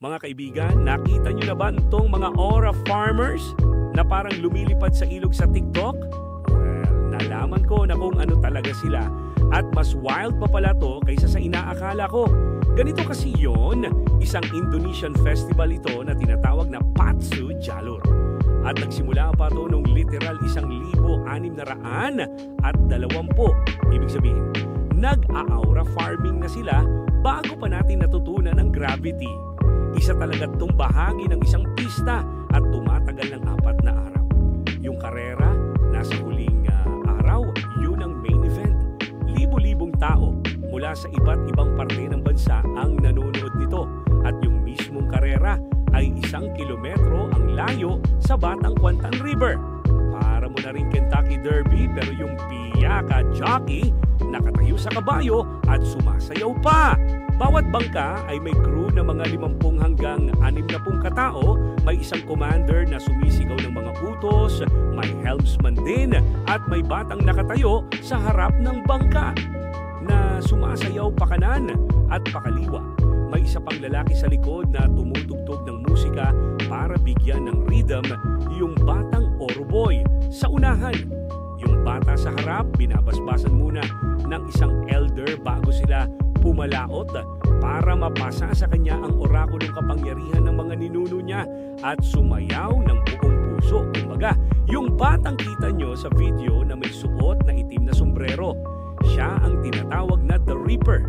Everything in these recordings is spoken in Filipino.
Mga kaibigan, nakita nyo na ba itong mga aura farmers na parang lumilipad sa ilog sa TikTok? Well, nalaman ko na kung ano talaga sila at mas wild pa pala to kaysa sa inaakala ko. Ganito kasi yon, isang Indonesian festival ito na tinatawag na Patsu Jalur. At nagsimula pa to nung literal 1,620. Ibig sabihin, nag-aura farming na sila bago pa natin natutunan ang gravity. Isa talaga itong bahagi ng isang pista at tumatagal ng 4 na araw. Yung karera, nasa huling araw, yun ang main event. Libo-libong tao mula sa iba't ibang parte ng bansa ang nanonood nito. At yung mismong karera ay 1 kilometro ang layo sa Batang Kuantan River. Para mo na rin Kentucky Derby pero yung piyaka jockey nakatayo sa kabayo at sumasayaw pa. Bawat bangka ay may crew na mga 50 hanggang 60 katao, may isang commander na sumisigaw ng mga utos, may helmsman din at may batang nakatayo sa harap ng bangka na sumasayaw pakanan at pakaliwa. May isa pang lalaki sa likod na tumutugtog ng musika para bigyan ng rhythm yung batang Oroboy sa unahan. Yung bata sa harap, binabasbasan muna ng isang elder bago sila pumalaot para mapasa sa kanya ang orakulong kapangyarihan ng mga ninuno niya at sumayaw ng buong puso. Kumbaga, yung batang kita nyo sa video na may suot na itim na sombrero, siya ang tinatawag na The Reaper.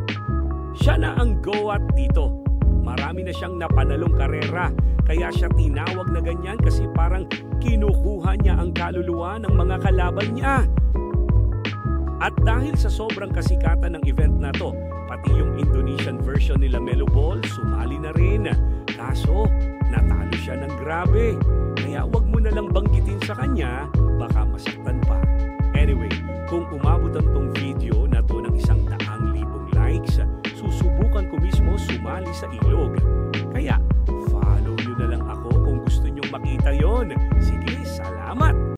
Siya na ang goat dito. Marami na siyang napanalong karera, kaya siya tinawag na ganyan kasi parang kinukuha niya ang kaluluwa ng mga kalaban niya. At dahil sa sobrang kasikatan ng event na to, pati yung Indonesian version nila Melo Ball sumali na rin. Kaso, natalo siya ng grabe. Kaya wag mo na lang banggitin sa kanya, baka masaktan pa. Anyway, kung umabutan tong video na to ng 100,000 likes, susubukan ko mismo sumali sa ilog. Kaya, follow nyo na lang ako kung gusto nyong makita yon. Sige, salamat!